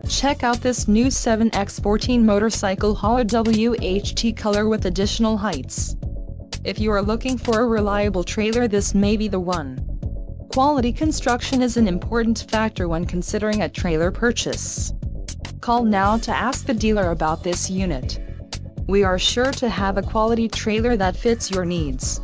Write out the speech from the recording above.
Check out this new 7x14 motorcycle hauler WHT color with additional heights. If you are looking for a reliable trailer, this may be the one. Quality construction is an important factor when considering a trailer purchase. Call now to ask the dealer about this unit. We are sure to have a quality trailer that fits your needs.